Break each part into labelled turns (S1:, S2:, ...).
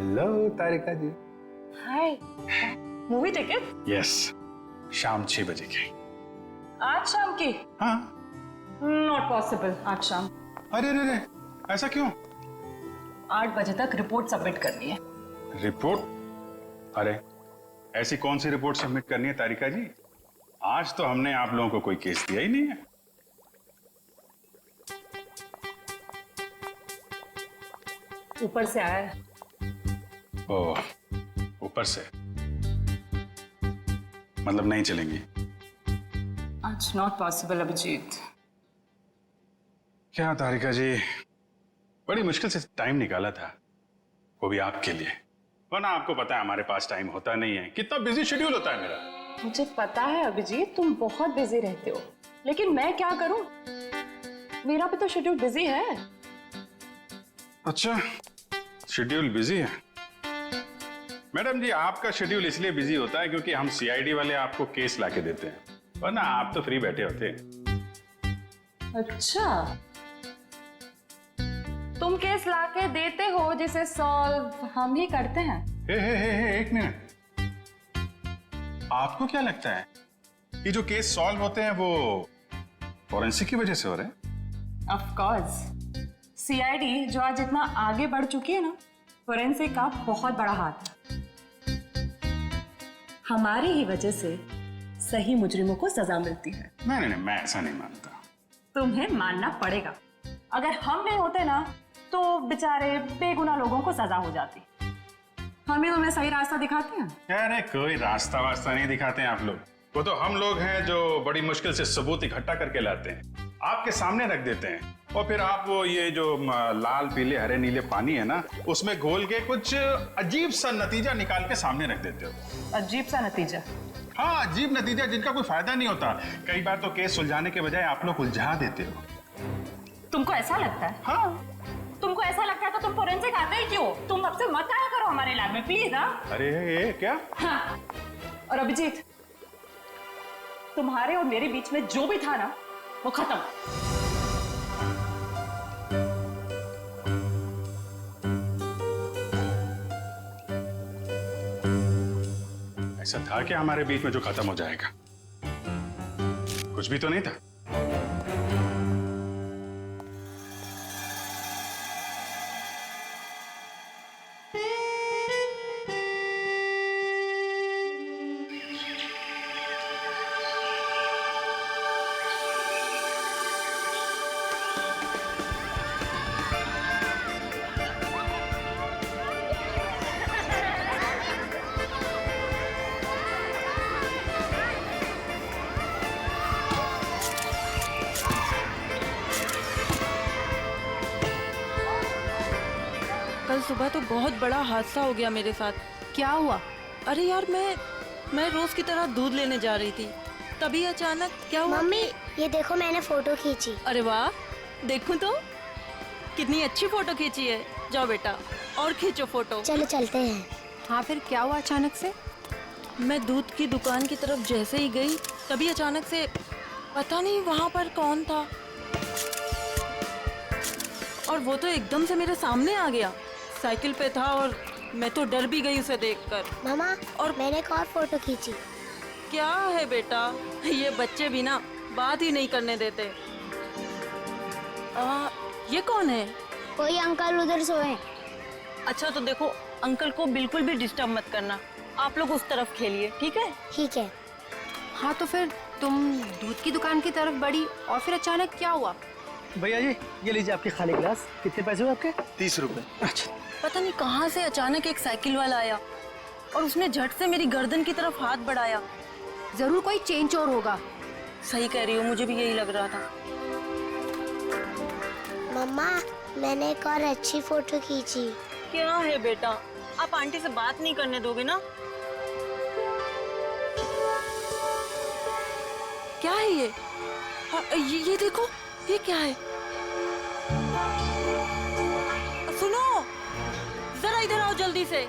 S1: Hello तारिका जी।
S2: हाय, movie ticket?
S1: Yes, शाम 6 बजे की।
S2: आज शाम की?
S1: हाँ।
S2: नॉट पॉसिबल आज शाम।
S1: अरे अरे अरे, ऐसा क्यों?
S2: 8 बजे तक रिपोर्ट सबमिट करनी है।
S1: रिपोर्ट? अरे ऐसी कौन सी रिपोर्ट सबमिट करनी है तारिका जी? आज तो हमने आप लोगों को कोई केस दिया ही नहीं है।
S2: ऊपर से आया है।
S1: ओह, ऊपर से मतलब नहीं चलेंगी?
S2: आज नॉट पॉसिबल अभिजीत।
S1: क्या तारिका जी, बड़ी मुश्किल से टाइम निकाला था, वो भी आपके लिए। वरना आपको पता है हमारे पास टाइम होता नहीं है, कितना बिजी शेड्यूल होता है मेरा।
S2: मुझे पता है अभिजीत, तुम बहुत बिजी रहते हो, लेकिन मैं क्या करूं? मेरा भी तो शेड्यूल बिजी है।
S1: अच्छा, शेड्यूल बिजी है? मैडम जी, आपका शेड्यूल इसलिए बिजी होता है क्योंकि हम सीआईडी वाले आपको केस लाके देते हैं, वरना आप तो फ्री बैठे होते हैं।
S2: अच्छा, तुम केस लाके देते हो जिसे सॉल्व हम ही करते हैं।
S1: हे, एक मिनट। आपको क्या लगता है कि जो केस सॉल्व होते हैं वो फॉरेंसिक की वजह से हो रहे हैं?
S2: ऑफ कोर्स, सीआईडी जो आज इतना आगे बढ़ चुकी है ना, फोरेंसिक का बहुत बड़ा हाथ है। हमारी ही वजह से सही मुजरिमों को सजा मिलती है।
S1: नहीं, मैं ऐसा नहीं मानता।
S2: तुम्हें मानना पड़ेगा। अगर हम नहीं होते ना तो बेचारे बेगुनाह लोगों को सजा हो जाती। हम ही तुम्हें सही रास्ता दिखाते हैं।
S1: अरे कोई रास्ता वास्ता नहीं दिखाते हैं आप लोग, वो तो हम लोग हैं जो बड़ी मुश्किल से सबूत इकट्ठा करके लाते हैं, आपके सामने रख देते हैं, और फिर आप वो ये जो लाल पीले हरे नीले पानी है ना, उसमें घोल के कुछ अजीब सा नतीजा निकाल के सामने रख देते हो।
S2: अजीब सा नतीजा?
S1: हाँ, अजीब नतीजा जिनका कोई फायदा नहीं होता। कई बार तो केस सुलझाने के बजाय आप लोग उलझा देते हो।
S2: तुमको ऐसा लगता है?
S1: हाँ।
S2: तुमको ऐसा लगता है तो तुम फोरेंसिक आते ही क्यों? तुम अब से मत आया करो हमारे लैब में प्लीज। हाँ?
S1: अरे ये क्या?
S2: हाँ। और अभिजीत, तुम्हारे और मेरे बीच में जो भी था ना, वो खत्म।
S1: ऐसा था क्या हमारे बीच में जो खत्म हो जाएगा? कुछ भी तो नहीं था।
S3: कल सुबह तो बहुत बड़ा हादसा हो गया मेरे साथ।
S4: क्या हुआ?
S3: अरे यार, मैं रोज की तरह दूध लेने जा रही थी, तभी अचानक क्या हुआ?
S4: मम्मी, ये देखो मैंने फोटो खींची।
S3: अरे वाह, देखूं तो कितनी अच्छी फोटो खींची है। जाओ बेटा और खींचो फोटो।
S4: चलो चलते हैं।
S5: हाँ, फिर क्या हुआ अचानक से?
S3: मैं दूध की दुकान की तरफ जैसे ही गई, तभी अचानक से पता नहीं वहाँ पर कौन था, और वो तो एकदम से मेरे सामने आ गया। साइकिल पे था और मैं तो डर भी गई उसे देखकर।
S4: मामा,
S3: और
S4: मैंने एक और फोटो खींची।
S3: क्या है बेटा, ये बच्चे भी ना बात ही नहीं करने देते। ये कौन है?
S4: कोई अंकल उधर सोए।
S3: अच्छा तो देखो, अंकल को बिल्कुल भी डिस्टर्ब मत करना, आप लोग उस तरफ खेलिए, ठीक है?
S4: ठीक है।
S5: हाँ, तो फिर तुम दूध की दुकान की तरफ बढ़ी और फिर अचानक क्या हुआ?
S6: भैया जी, ये लीजिए आपके खाली गिलास। कितने पैसे हुए आपके?
S7: 30 रुपए।
S6: अच्छा।
S3: पता नहीं कहाँ से अचानक एक साइकिल वाला आया और उसने झट से मेरी गर्दन की तरफ हाथ बढ़ाया।
S5: जरूर कोई चेन चोर होगा।
S3: सही कह रही हो, मुझे भी यही लग रहा था।
S4: मम्मा, मैंने एक और अच्छी फोटो खींची।
S3: क्या है बेटा, आप आंटी से बात नहीं करने दोगे ना? क्या है ये? हाँ, ये देखो, ये क्या है? सुनो, जरा इधर आओ जल्दी से।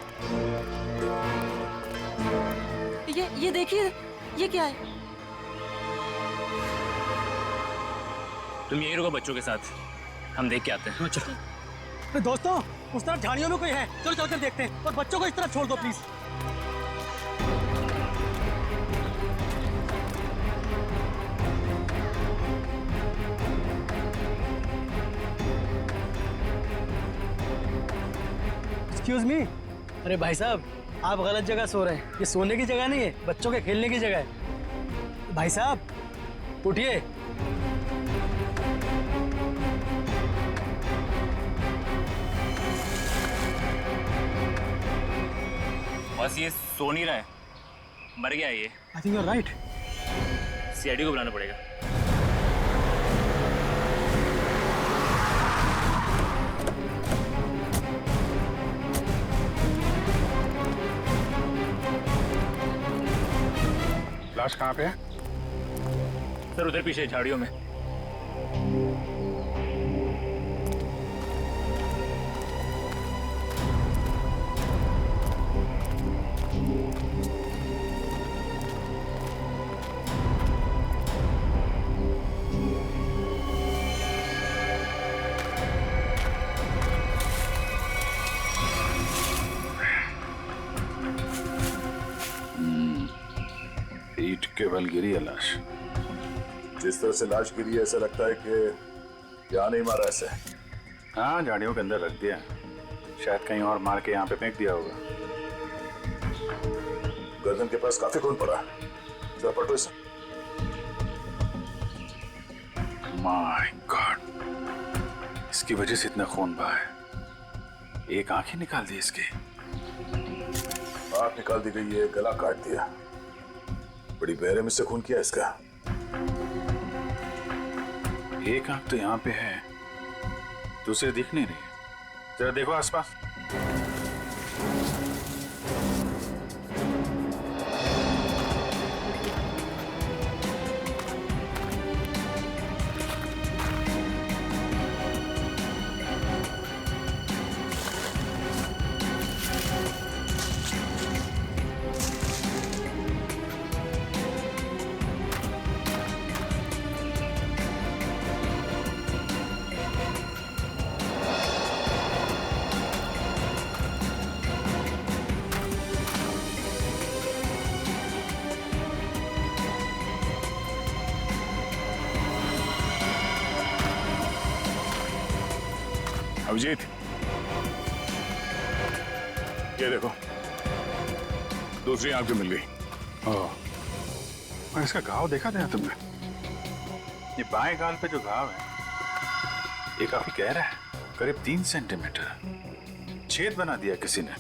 S3: ये देखिए, ये क्या है?
S7: तुम यही रुको बच्चों के साथ, हम देख के आते हैं।
S6: चलो। दोस्तों, उस तरफ झाड़ियों में कोई है, चलो चलकर देखते हैं। और बच्चों को इस तरफ छोड़ दो प्लीज। Excuse me. अरे भाई साहब, आप गलत जगह सो रहे हैं। ये सोने की जगह नहीं है, बच्चों के खेलने की जगह है। भाई साहब उठिए।
S7: बस ये सो नहीं रहा है, मर गया है ये।
S6: I think you are right.
S7: CID को बुलाना पड़ेगा।
S1: लाश कहाँ पे है?
S7: सर उधर पीछे झाड़ियों में।
S1: ईंट के बल गिरी है लाश।
S8: जिस तरह से लाश गिरी है ऐसा लगता है कि यहाँ नहीं मारा ऐसे।
S1: हाँ, झाड़ियों के अंदर रख दिया, शायद कहीं और मार के यहाँ पे फेंक दिया होगा।
S8: गर्दन के पास काफी खून पड़ा है, जरा पलटो इसे।
S1: माय गॉड, इसकी वजह से इतना खून बहा है। एक आंख ही निकाल दी इसकी।
S8: आंख निकाल दी गई है, गला काट दिया। बड़ी बेरहमी से खून किया इसका।
S1: एक आंख तो यहाँ पे है, दूसरी दिख नहीं रही। जरा देखो आसपास।
S8: अभिजीत, ये देखो, दूसरी आंख भी मिल गई।
S1: और इसका घाव देखा था तुमने? ये बाएं गाल पे जो घाव है ये काफी गहरा है, करीब 3 सेंटीमीटर। छेद बना दिया किसी ने।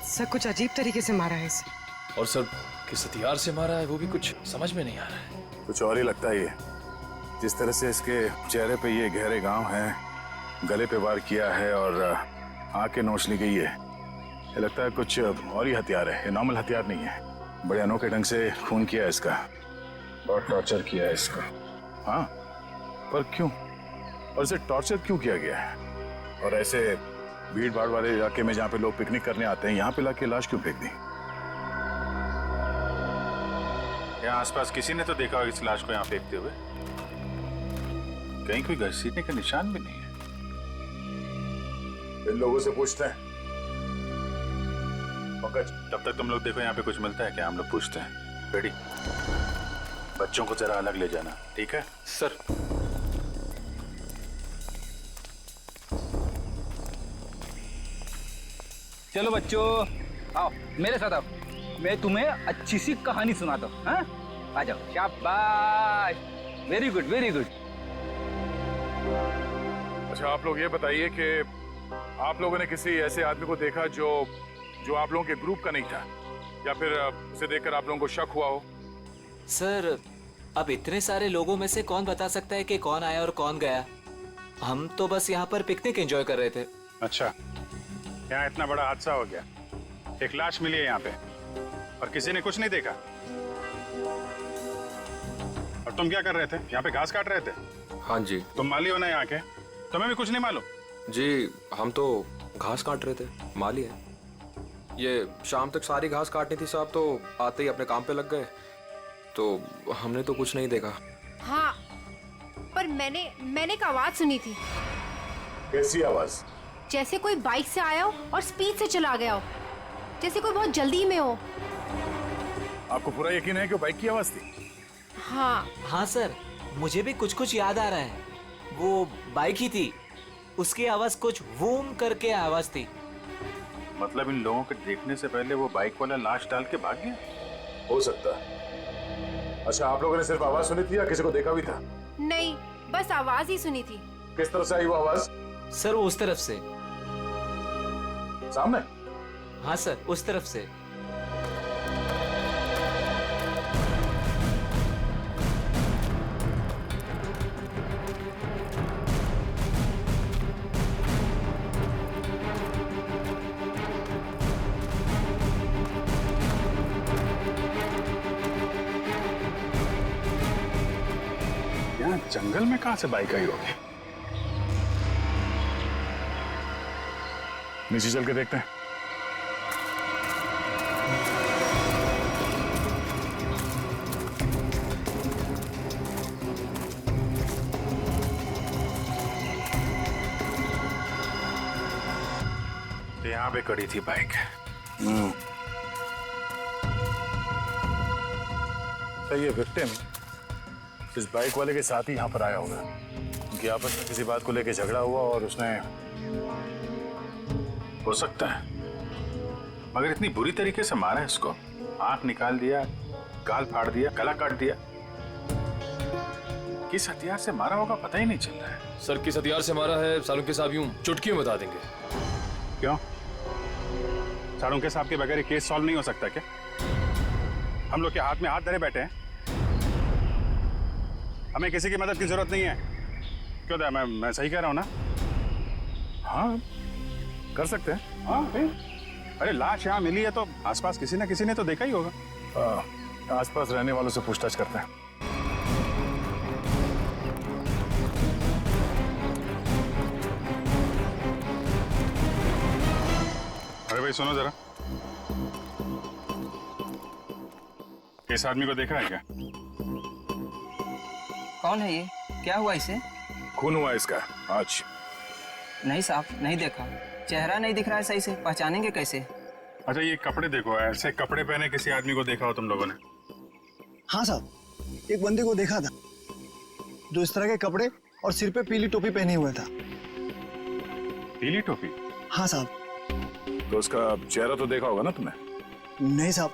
S9: सर कुछ अजीब तरीके से मारा है इसे।
S10: और सर किस हथियार से मारा है वो भी कुछ समझ में नहीं आ रहा है।
S8: कुछ और ही लगता है ये। जिस तरह से इसके चेहरे पे ये गहरे घाव हैं, गले पे वार किया है और आंखें नोच ली गई है, ये लगता है कुछ और ही हथियार है। ये नॉर्मल हथियार नहीं है। बड़े अनोखे ढंग से खून किया है इसका, बहुत टॉर्चर किया है इसका। हाँ, पर क्यों? और इसे टॉर्चर क्यों किया गया है? और ऐसे भीड़ भाड़ वाले इलाके में जहाँ पे लोग पिकनिक करने आते हैं, यहाँ पे लाके लाश क्यों फेंक दी?
S1: यहाँ आसपास किसी ने तो देखा होगा इस लाश को यहाँ फेंकते हुए। कहीं कोई घसीटने का निशान भी नहीं है।
S8: इन लोगों से पूछते हैं।
S1: तब तक तुम लोग देखो यहाँ पे कुछ मिलता है क्या, हम लोग पूछते हैं। रेडी? बच्चों को जरा अलग ले जाना, ठीक है?
S10: सर
S11: चलो बच्चों, आओ मेरे साथ आओ, मैं तुम्हें अच्छी सी कहानी सुनाता हूँ। हाँ, आ जाओ। शाबाश, वेरी गुड वेरी गुड।
S8: अच्छा, आप लोग ये बताइए कि आप लोगों ने किसी ऐसे आदमी को देखा जो आप लोगों के ग्रुप का नहीं था, या फिर उसे देखकर आप लोगों को शक हुआ हो?
S12: सर अब इतने सारे लोगों में से कौन बता सकता है कि कौन आया और कौन गया। हम तो बस यहाँ पर पिकनिक एंजॉय कर रहे थे।
S1: अच्छा, यहाँ इतना बड़ा हादसा हो गया, एक लाश मिली है यहाँ पे और किसी ने कुछ नहीं देखा। और तुम क्या कर रहे थे? यहाँ पे घास काट रहे थे?
S10: हाँ जी।
S1: तुम माली हो ना यहाँ के, तुम्हें भी कुछ नहीं मालूम?
S10: जी हम तो घास काट रहे थे, माली है। ये शाम तक सारी घास काटनी थी साहब, तो आते ही अपने काम पे लग गए, तो हमने तो कुछ नहीं देखा।
S5: हाँ, पर मैंने एक आवाज सुनी थी।
S8: कैसी आवाज?
S5: जैसे कोई बाइक से आया हो और स्पीड से चला गया हो, जैसे कोई बहुत जल्दी में हो।
S8: आपको पूरा यकीन है कि वो बाइक की आवाज थी?
S5: हाँ
S12: हाँ सर, मुझे भी कुछ कुछ याद आ रहा है। वो बाइक ही थी, उसकी आवाज कुछ वूम करके आवाज थी।
S1: मतलब इन लोगों के देखने से पहले वो बाइक वाला लाश डाल के भाग गया?
S8: हो सकता है। अच्छा, आप लोगों ने सिर्फ आवाज सुनी थी या किसी को देखा भी था?
S5: नहीं, बस आवाज ही सुनी थी।
S8: किस तरफ से आई वो आवाज?
S12: सर वो उस तरफ से।
S8: सामने?
S12: हाँ सर, उस तरफ से।
S1: यहाँ जंगल में कहाँ से बाइक आई होगी?
S8: नीचे चल के देखते हैं।
S1: तो यहाँ पे खड़ी थी बाइक।
S8: तो ये विक्टिम इस बाइक वाले के साथ ही यहाँ पर आया होगा। उनकी आपस में किसी बात को लेकर झगड़ा हुआ और उसने,
S1: हो सकता है, मगर इतनी बुरी तरीके से मारा है इसको। आंख निकाल दिया, गाल फाड़ दिया, गला काट दिया। किस हथियार से मारा होगा पता ही नहीं चल रहा है।
S13: सर किस हथियार से मारा है सालुंके साहब यूं चुटकी में बता देंगे।
S1: क्यों? सालुंके साहब के बगैर ये केस सॉल्व नहीं हो सकता क्या? हम लोग के हाथ में हाथ धरे बैठे हैं। हमें किसी की मदद की जरूरत नहीं है। क्यों था? मैं सही कह रहा हूं ना?
S8: हाँ, कर सकते हैं।
S1: हाँ भाई। अरे लाश यहाँ मिली है तो आसपास किसी ना किसी ने तो देखा ही होगा।
S8: आसपास रहने वालों से पूछताछ करते हैं।
S1: अरे भाई सुनो जरा, इस आदमी को देखा है क्या?
S14: कौन है ये? क्या हुआ इसे?
S8: खून हुआ इसका आज।
S14: नहीं साहब, नहीं देखा। चेहरा नहीं दिख रहा है सही से, पहचानेंगे कैसे?
S1: अच्छा ये कपड़े देखो, ऐसे कपड़े पहने किसी आदमी को देखा हो तुम लोगों ने?
S6: हाँ साहब, एक बंदे को देखा था जो इस तरह के कपड़े और सिर पे पीली टोपी पहने हुआ था।
S1: पीली टोपी?
S6: हाँ साहब।
S8: तो उसका चेहरा तो देखा होगा ना तुमने?
S6: नहीं साहब,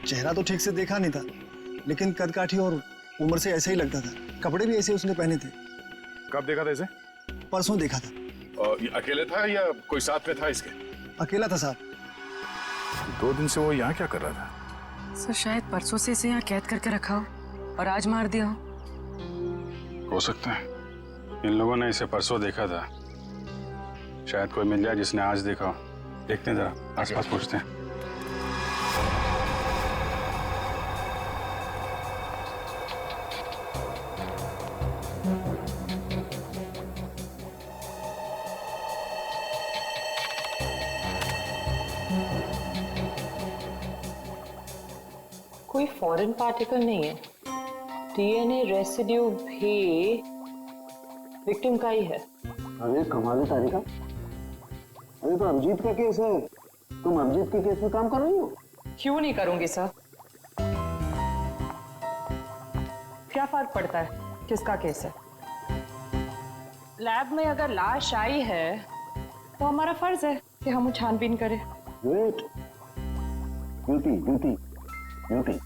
S6: चेहरा तो ठीक से देखा नहीं था, लेकिन कद काठी और उम्र से ऐसा ही लगता था। कपड़े भी ऐसे उसने पहने थे।
S8: कब देखा था इसे?
S6: परसों देखा था।
S8: और ये अकेले था या कोई साथ में था इसके?
S6: अकेला था साहब।
S8: 2 दिन से वो यहाँ क्या कर रहा था?
S9: सर शायद परसों से इसे यहाँ कैद करके रखा हो और आज मार दिया
S1: हो सकता है इन लोगों ने इसे परसों देखा था। शायद कोई मिल जाए जिसने आज देखा हो। देखते हैं जरा, आसपास पूछते हैं।
S3: कोई फॉरेन पार्टिकल नहीं है। डीएनए रेसिड्यू भी विक्टिम का ही है।
S15: अरे कमाल है तारिका, अरे तो अमजीत का केस है, तुम अमजीत के केस में काम कर रही हो?
S3: क्यों नहीं करूंगी सर? क्या फर्क पड़ता है किसका केस है? लैब में अगर लाश आई है तो हमारा फर्ज है कि हम छानबीन करें।
S15: Wait, duty duty duty.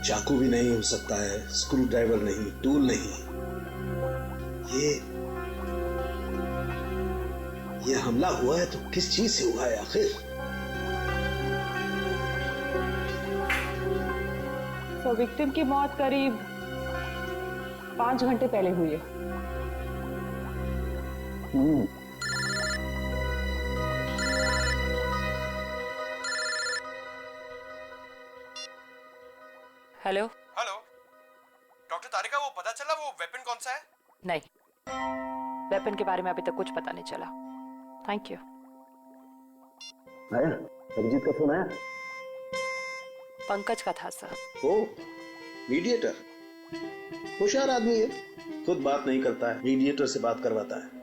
S16: चाकू भी नहीं हो सकता है, स्क्रू ड्राइवर नहीं, टूल नहीं। ये हमला हुआ है तो किस चीज से हुआ है आखिर?
S2: तो विक्टिम की मौत करीब 5 घंटे पहले हुई है।
S3: हेलो।
S17: हेलो डॉक्टर तारिका, वो पता चला वो वेपन कौन सा है?
S2: नहीं, वेपन के बारे में अभी तक कुछ पता नहीं चला। Thank you.
S15: आया अभिजीत का फोन आया?
S2: पंकज का था सर।
S16: ओ मीडिएटर, होशियार आदमी है, खुद बात नहीं करता है, मीडिएटर से बात करवाता है।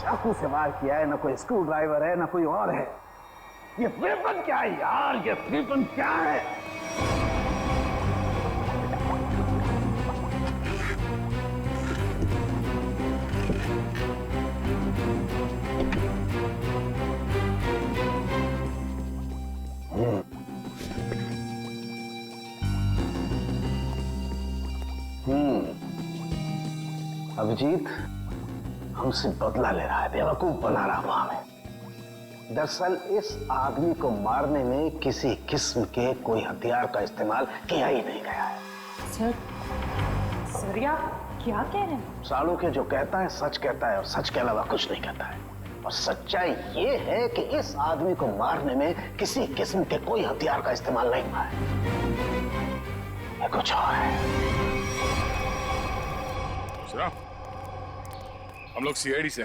S15: चाकू से वार किया है, ना कोई स्क्रू ड्राइवर है, ना कोई और है। ये वेपन क्या है यार? ये वेपन क्या है? अभिजीत हमसे बदला ले रहा है, बेवकूफ बना रहा हुआ हमें। दरअसल इस आदमी को मारने में किसी किस्म के कोई हथियार का इस्तेमाल किया ही नहीं गया है।
S2: सर आप क्या कह रहे हैं?
S15: सालू के जो कहता है सच कहता है और सच के अलावा कुछ नहीं कहता है। और सच्चाई ये है कि इस आदमी को मारने में किसी किस्म के कोई हथियार का इस्तेमाल नहीं हुआ है। ये कुछ और है।
S8: हम लोग सीआईडी से।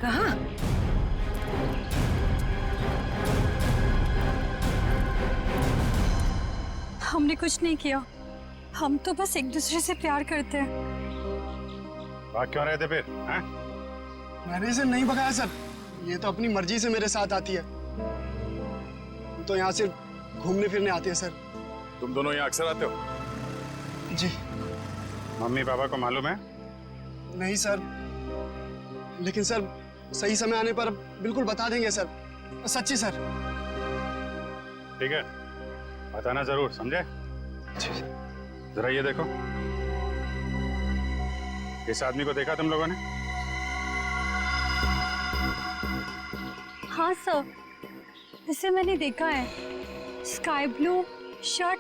S3: कहाँ?
S2: हमने कुछ नहीं किया, हम तो बस एक दूसरे से प्यार करते हैं।
S1: भाग क्यों रहे थे फिर? हैं?
S6: मैंने इसे नहीं भगाया सर, ये तो अपनी मर्जी से मेरे साथ आती है। तो यहाँ से घूमने फिरने आती है सर।
S8: तुम दोनों यहाँ अक्सर आते हो?
S6: जी।
S1: मम्मी पापा को मालूम है?
S6: नहीं सर, लेकिन सर सही समय आने पर बिल्कुल बता देंगे सर, सच्ची सर।
S1: ठीक है, बताना जरूर, समझे? जरा ये देखो, इस आदमी को देखा तुम लोगों ने?
S2: हाँ सर, इसे मैंने देखा है। Sky blue shirt,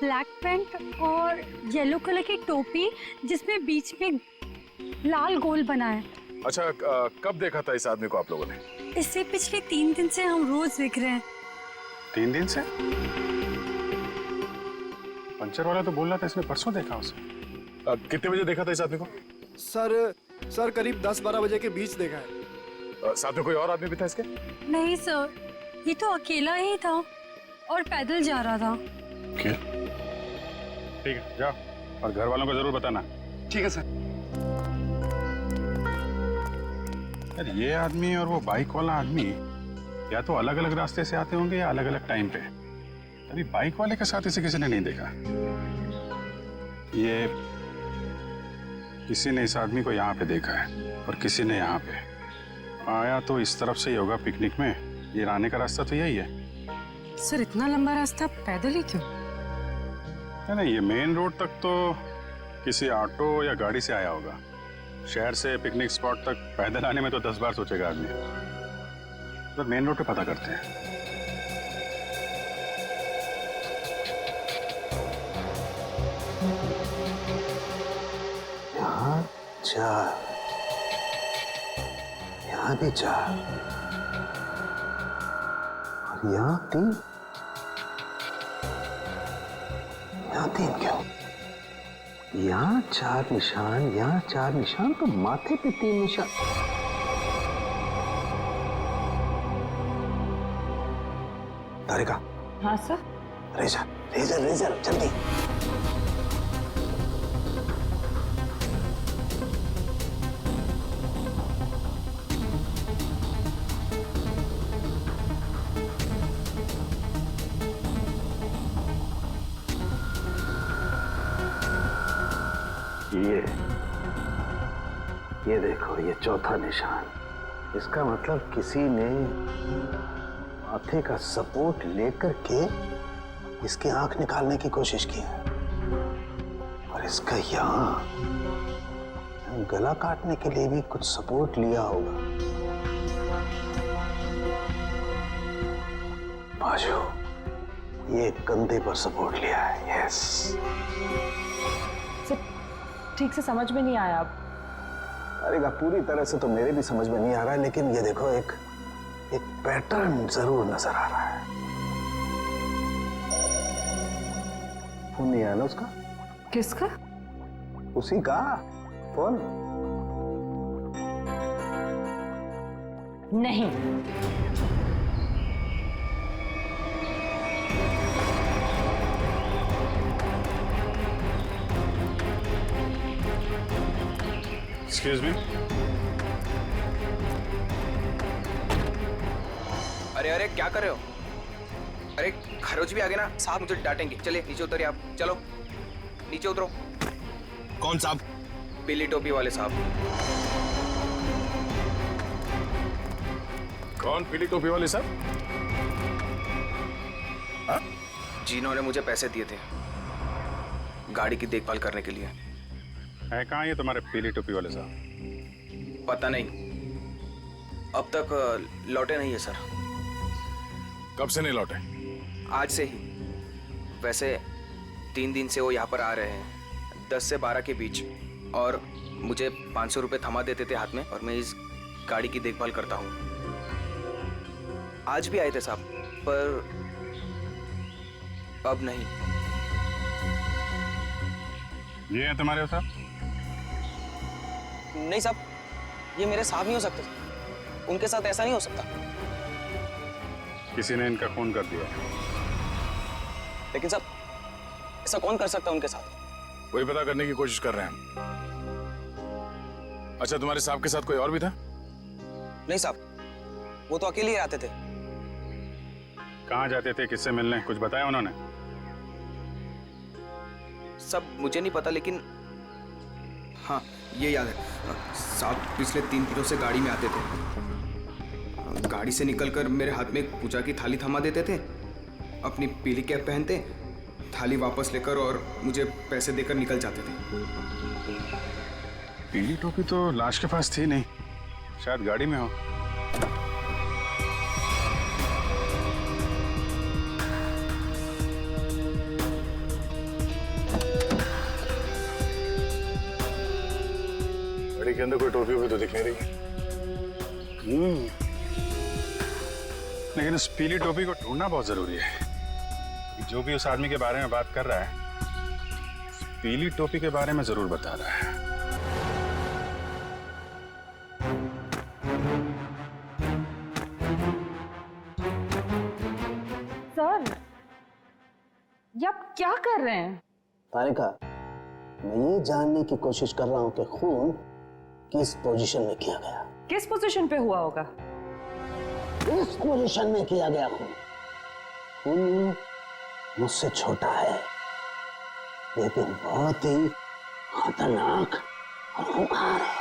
S2: black pant और येलो कलर की टोपी जिसमें बीच में लाल गोल बना है।
S8: अच्छा, कब देखा था इस आदमी को आप लोगों ने?
S2: इसे पिछले 3 दिन से हम रोज देख रहे हैं।
S1: 3 दिन से? पंचर वाला तो बोल रहा था इसने परसों देखा उसे।
S8: कितने बजे देखा था इस आदमी को?
S6: सर करीब 10-12 बजे के बीच देखा है।
S8: साथ में कोई और आदमी भी था इसके?
S2: नहीं सर, ये तो अकेला ही था और पैदल जा रहा था।
S1: ठीक है, जाओ और घर वालों को जरूर बताना।
S6: ठीक है सर।
S1: यार ये आदमी और वो बाइक वाला आदमी या तो अलग अलग रास्ते से आते होंगे या अलग अलग टाइम पे। अभी बाइक वाले के साथ इसे किसी ने नहीं देखा। ये किसी ने इस आदमी को यहाँ पे देखा है और किसी ने यहाँ पे। आया तो इस तरफ से ही होगा पिकनिक में। ये आने का रास्ता तो यही है।
S9: सर इतना लंबा रास्ता पैदल ही क्यों?
S1: नहीं, ये मेन रोड तक तो किसी ऑटो या गाड़ी से आया होगा। शहर से पिकनिक स्पॉट तक पैदल आने में तो 10 बार सोचेगा आदमी। तो मेन रोड पे पता करते हैं।
S15: यहाँ 4, यहाँ भी 4 और यहाँ 3। यहाँ 3 क्यों? यहाँ 4 निशान, यहाँ 4 निशान, तो माथे पे 3 निशान। तारिका।
S2: हाँ सर।
S15: रेजर जल्दी। ये ये देखो, ये चौथा निशान। इसका मतलब किसी ने माथे का सपोर्ट लेकर के इसकी आंख निकालने की कोशिश की है। और इसका यहाँ गला काटने के लिए भी कुछ सपोर्ट लिया होगा। बाजू, ये कंधे पर सपोर्ट लिया है। यस।
S3: ठीक से समझ में नहीं आया। अब
S15: अरे पूरी तरह से तो मेरे भी समझ में नहीं आ रहा है, लेकिन ये देखो एक पैटर्न जरूर नजर आ रहा है। फोन नहीं आया ना उसका?
S3: किसका?
S15: उसी का फोन।
S3: नहीं।
S1: Excuse me.
S14: अरे अरे क्या कर रहे हो? अरे खरोच भी आ गए ना साहब, मुझे डांटेंगे। चलिए नीचे उतरिए आप। चलो नीचे उतरो।
S17: कौन साहब?
S14: पीली टोपी वाले साहब।
S8: कौन पीली टोपी वाले साहब?
S14: जिन्होंने मुझे पैसे दिए थे गाड़ी की देखभाल करने के लिए।
S1: है कहाँ ये तुम्हारे पीली टोपी वाले साहब?
S14: पता नहीं, अब तक लौटे नहीं है सर।
S8: कब से नहीं लौटे?
S14: आज से ही। वैसे 3 दिन से वो यहाँ पर आ रहे हैं, 10 से 12 के बीच, और मुझे 500 रुपये थमा देते थे हाथ में, और मैं इस गाड़ी की देखभाल करता हूँ। आज भी आए थे साहब, पर अब नहीं।
S1: ये है तुम्हारे साहब?
S14: नहीं साहब, ये मेरे साहब नहीं हो सकते। उनके साथ ऐसा नहीं हो सकता।
S1: किसी ने इनका खून कर दिया।
S14: लेकिन साहब, ऐसा कौन कर सकता है उनके साथ?
S8: वही पता करने की कोशिश कर रहे हैं। अच्छा, तुम्हारे साहब के साथ कोई और भी था?
S14: नहीं साहब, वो तो अकेले ही आते थे।
S1: कहाँ जाते थे, किससे मिलने, कुछ बताया उन्होंने?
S14: सब मुझे नहीं पता, लेकिन हाँ ये याद है साहब, पिछले 3 दिनों से गाड़ी में आते थे। गाड़ी से निकलकर मेरे हाथ में एक पूजा की थाली थमा देते थे, अपनी पीली कैप पहनते, थाली वापस लेकर और मुझे पैसे देकर निकल जाते थे।
S1: पीली टोपी तो लाश के पास थी नहीं, शायद गाड़ी में हो।
S8: गाड़ी के अंदर कोई टोपी भी तो दिख नहीं रही।
S1: लेकिन उस पीली टोपी को ढूंढना बहुत जरूरी है। जो भी उस आदमी के बारे में बात कर रहा है, उस पीली टोपी के बारे में जरूर बता रहा है।
S3: सर, ये आप क्या कर रहे हैं?
S15: तारिका, मैं ये जानने की कोशिश कर रहा हूं कि खून किस पोजीशन में किया गया।
S3: किस पोजीशन पे हुआ होगा?
S15: इस पोजीशन में किया गया खून मुझसे छोटा है, लेकिन बहुत ही खतरनाक और खूंखार है।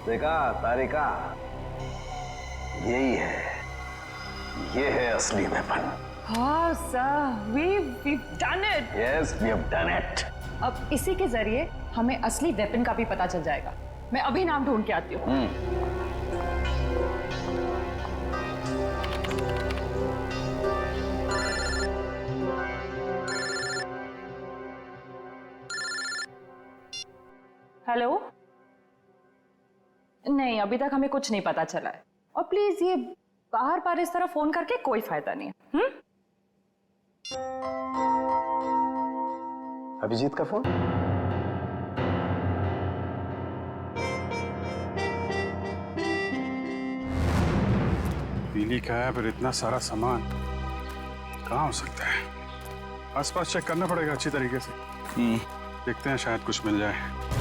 S15: देखा तारिका, यही है, ये है असली वेपन।
S3: हाँ sir, we've done it.
S15: Yes, we have done it.
S3: अब इसी के जरिए हमें असली वेपन का भी पता चल जाएगा। मैं अभी नाम ढूंढ के आती हूँ।
S18: हेलो? नहीं, अभी तक हमें कुछ नहीं पता चला है। और प्लीज ये बाहर बार इस तरह फोन करके कोई फायदा नहीं है।
S15: अभिजीत का फोन?
S1: पीली का है, पर इतना सारा सामान कहाँ हो सकता है? आसपास चेक करना पड़ेगा अच्छी तरीके से। देखते हैं, शायद कुछ मिल जाए।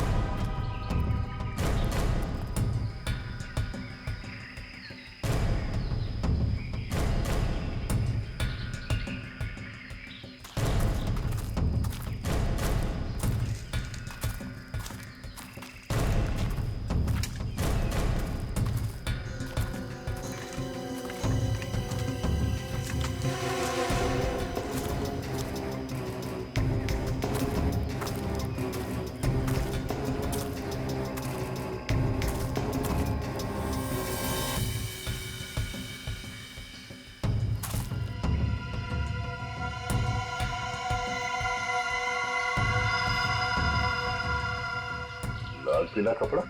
S8: लाल पीला कपड़ा।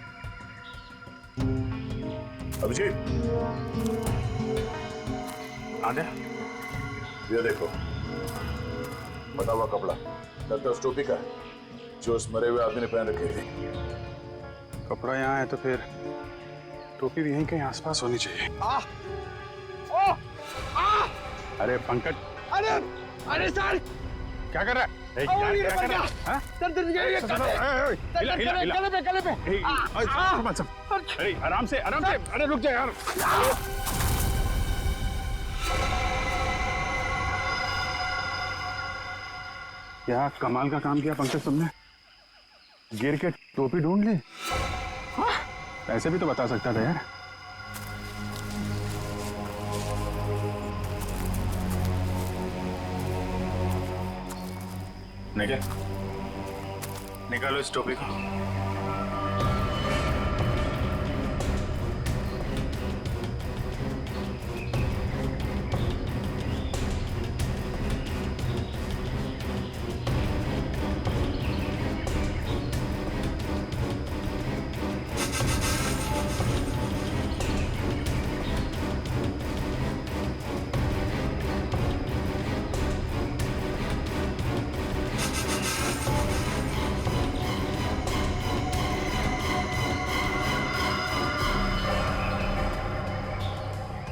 S8: अभिजीत,
S1: आजा।
S8: ये देखो, बटा हुआ कपड़ा लगता है उस टोपी का है जो उस मरे हुए आदमी ने पहन रखी थी।
S1: कपड़ा यहाँ है तो फिर टोपी भी यहीं कहीं आसपास होनी चाहिए। अरे पंकज,
S17: अरे सर,
S1: क्या कर रहा है?
S17: सर गले पे।
S1: अरे आराम से, अरे रुक जा यार। क्या कमाल का काम किया पंकज तुमने, गिर के टोपी ढूंढ ली। ऐसे भी तो बता सकता था यार। निकालो इस टोपी को।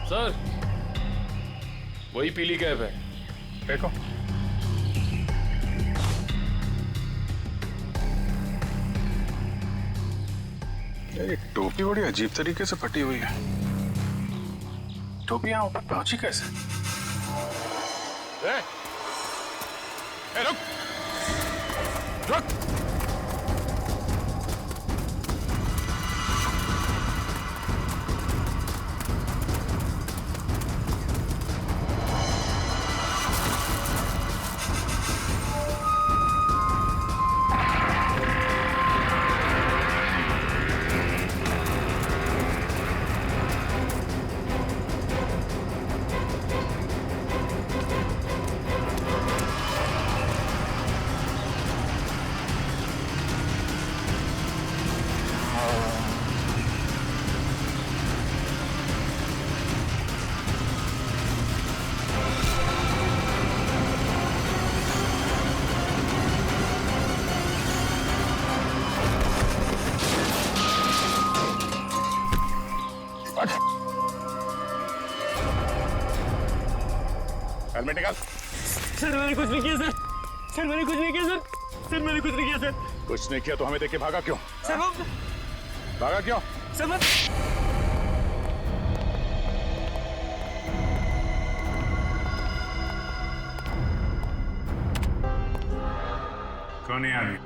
S13: सर, वही पीली कैप है।
S1: देखो, ये टोपी बड़ी अजीब तरीके से फटी हुई है। टोपी यहाँ ऊपर पहुंची कैसे? रुक रुक। हेलमेट निकाल।
S6: सर मैंने कुछ नहीं किया सर। सर मैंने कुछ नहीं किया सर। सर मैंने कुछ नहीं किया सर।
S8: कुछ नहीं किया तो हमें देख के भागा क्यों?
S6: सर
S8: भागा क्यों?
S6: सर मैं
S1: कौन है आदमी?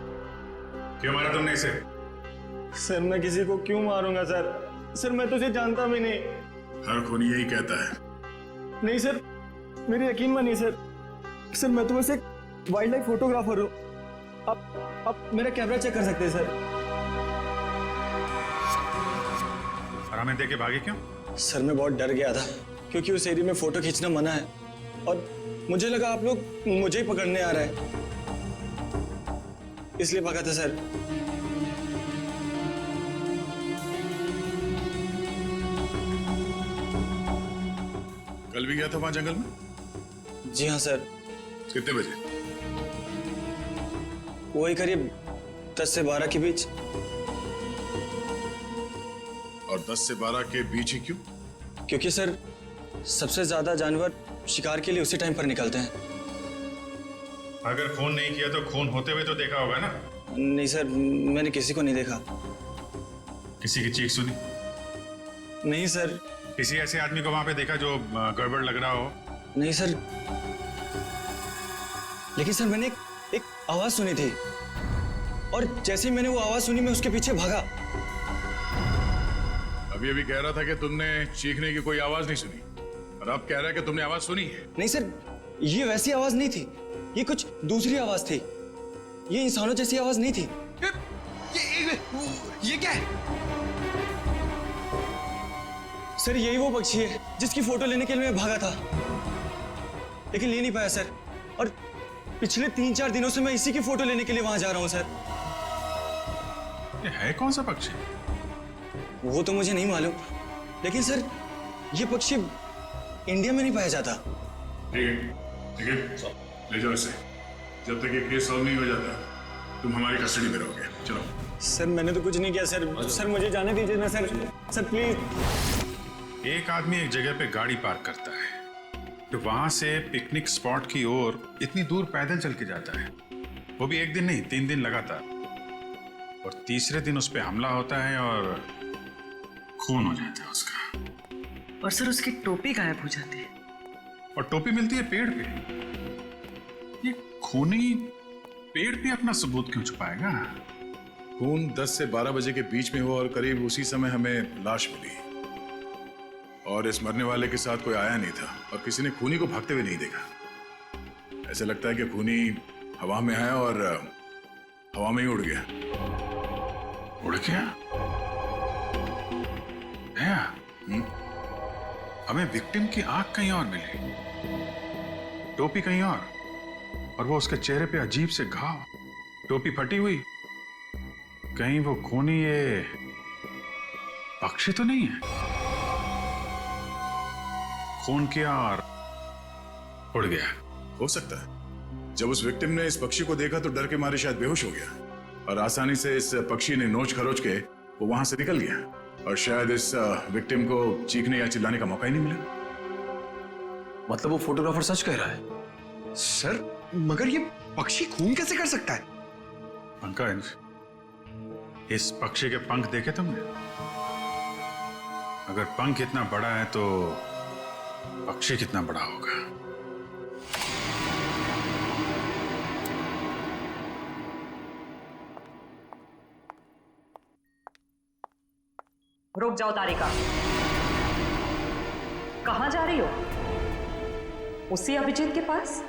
S1: क्यों मारा तुमने इसे?
S6: सर मैं किसी को क्यों मारूंगा सर? सर मैं तो उसे जानता भी नहीं।
S8: हर खूनी यही कहता है।
S6: नहीं सर, मेरी यकीन मानिए सर। सर मैं तो बस एक वाइल्ड लाइफ फोटोग्राफर हूँ। आप मेरा कैमरा चेक कर सकते हैं सर।
S1: और हमें देख के भागे क्यों?
S6: सर मैं बहुत डर गया था क्योंकि उस एरिया में फोटो खींचना मना है और मुझे लगा आप लोग मुझे ही पकड़ने आ रहे हैं, इसलिए भागा था सर।
S8: भी गया था वहां जंगल में?
S6: जी हाँ सर।
S8: कितने बजे?
S6: वही करीब 10 से 12 के बीच।
S8: और 10 से 12 के बीच ही क्यों?
S6: क्योंकि सर सबसे ज्यादा जानवर शिकार के लिए उसी टाइम पर निकलते हैं।
S1: अगर फोन नहीं किया तो खून होते हुए तो देखा होगा ना?
S6: नहीं सर, मैंने किसी को नहीं देखा।
S1: किसी की चीख सुनी?
S6: नहीं सर।
S1: किसी ऐसे आदमी को वहां पे देखा जो गड़बड़ लग रहा हो?
S6: नहीं सर, लेकिन सर मैंने एक आवाज सुनी थी और जैसे ही मैंने वो आवाज सुनी मैं उसके पीछे भागा।
S8: अभी अभी कह रहा था कि तुमने चीखने की कोई आवाज नहीं सुनी और अब कह रहा है कि तुमने आवाज सुनी है।
S6: नहीं सर, ये वैसी आवाज नहीं थी, ये कुछ दूसरी आवाज थी। ये इंसानों जैसी आवाज नहीं थी।
S17: ये क्या है?
S6: सर यही वो पक्षी है जिसकी फोटो लेने के लिए मैं भागा था, लेकिन ले नहीं पाया सर। और पिछले 3-4 दिनों से मैं इसी की फोटो लेने के लिए वहां जा रहा हूं सर।
S1: ये है कौन सा पक्षी?
S6: वो तो मुझे नहीं मालूम, लेकिन सर ये पक्षी इंडिया में नहीं पाया जाता।
S8: ठीक है, ले जाओ इसे। जब तक ये केस सॉल्व नहीं हो जाता तुम हमारी कस्टडी में रहोगे। चलो।
S6: सर मैंने तो कुछ नहीं किया सर। सर मुझे जाने दीजिए ना सर। Sir please.
S1: एक आदमी एक जगह पे गाड़ी पार्क करता है तो वहां से पिकनिक स्पॉट की ओर इतनी दूर पैदल चल के जाता है, वो भी एक दिन नहीं 3 दिन लगातार, और तीसरे दिन उस पर हमला होता है और खून हो जाता है उसका।
S9: और सर उसकी टोपी गायब हो जाती है।
S1: और टोपी मिलती है पेड़ पे। ये खूनी पेड़ पे अपना सबूत क्यों छुपाएगा?
S8: खून 10 से 12 बजे के बीच में हुआ और करीब उसी समय हमें लाश मिली और इस मरने वाले के साथ कोई आया नहीं था और किसी ने खूनी को भागते हुए नहीं देखा। ऐसा लगता है कि खूनी हवा में आया और हवा में ही उड़ गया।
S1: उड़ गया? हमें विक्टिम की आंख कहीं और मिली, टोपी कहीं और वो उसके चेहरे पे अजीब से घाव, टोपी फटी हुई। कहीं वो खूनी ये पक्षी तो नहीं है? खून किया और उड़ गया।
S8: हो सकता है जब उस विक्टिम ने इस पक्षी को देखा तो डर के मारे शायद बेहोश हो गया और आसानी से इस पक्षी ने नोच खरोच के वो वहां से निकल गया और शायद इस विक्टिम को चीखने या चिल्लाने का मौका ही नहीं मिला।
S17: मतलब वो फोटोग्राफर सच कह रहा है? सर मगर ये पक्षी खून कैसे कर सकता है?
S1: पंकज, इस पक्षी के पंख देखे तुमने? अगर पंख इतना बड़ा है तो पक्षी कितना बड़ा होगा?
S18: रुक जाओ तारिका, कहां जा रही हो? उसी अभिजीत के पास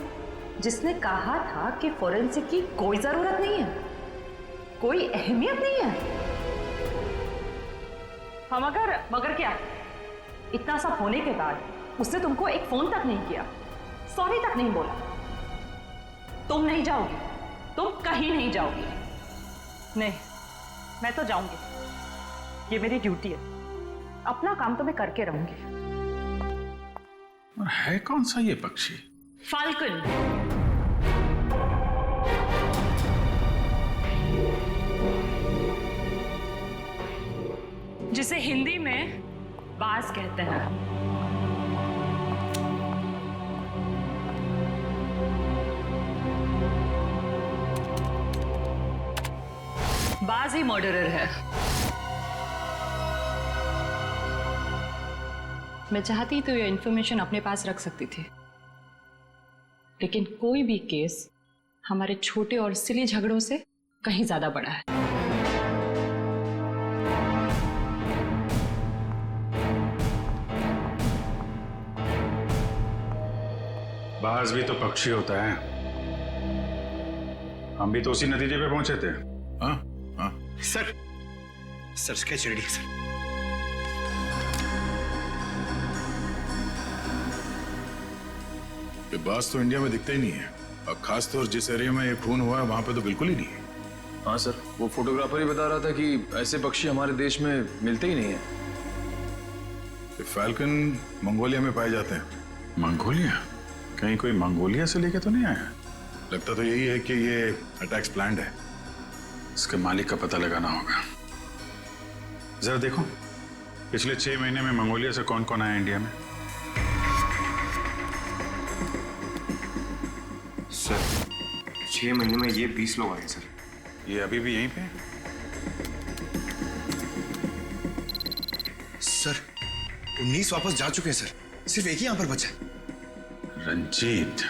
S18: जिसने कहा था कि फोरेंसिक की कोई जरूरत नहीं है, कोई अहमियत नहीं है। हाँ मगर क्या? इतना सब होने के बाद उसने तुमको एक फोन तक नहीं किया, सॉरी तक नहीं बोला। तुम नहीं जाओगी, तुम कहीं नहीं जाओगी। नहीं, मैं तो जाऊंगी, ये मेरी ड्यूटी है। अपना काम तो मैं करके रहूंगी।
S1: और है कौन सा ये पक्षी?
S18: फाल्कन। जिसे हिंदी में बाज कहते हैं। बाज ही मर्डरर है। मैं चाहती तो ये इंफॉर्मेशन अपने पास रख सकती थी, लेकिन कोई भी केस हमारे छोटे और सिली झगड़ों से कहीं ज्यादा बड़ा है।
S1: बाज भी तो पक्षी होता है। हम भी तो उसी नतीजे पे पहुंचे थे।
S8: हाँ हाँ
S17: सर स्केच रेडी है सर।
S8: ये बाज तो इंडिया में दिखता ही नहीं है और खासतौर जिस एरिया में ये खून हुआ है वहां पे तो बिल्कुल ही नहीं है।
S10: हाँ सर, वो फोटोग्राफर ही बता रहा था कि ऐसे पक्षी हमारे देश में मिलते ही नहीं है।
S8: फैल्कन मंगोलिया में पाए जाते हैं, मंगोलिया? कहीं कोई मंगोलिया से लेके तो नहीं आया? लगता तो यही है कि ये अटैक्स प्लान्ड है। इसके मालिक का पता लगाना होगा। जरा देखो पिछले 6 महीने में मंगोलिया से कौन कौन आया इंडिया में।
S14: सर 6 महीने में ये 20 लोग आए सर।
S8: ये अभी भी यहीं पे है?
S17: सर 19 वापस जा चुके हैं सर, सिर्फ एक ही यहाँ पर बचा है।
S8: रंजीत,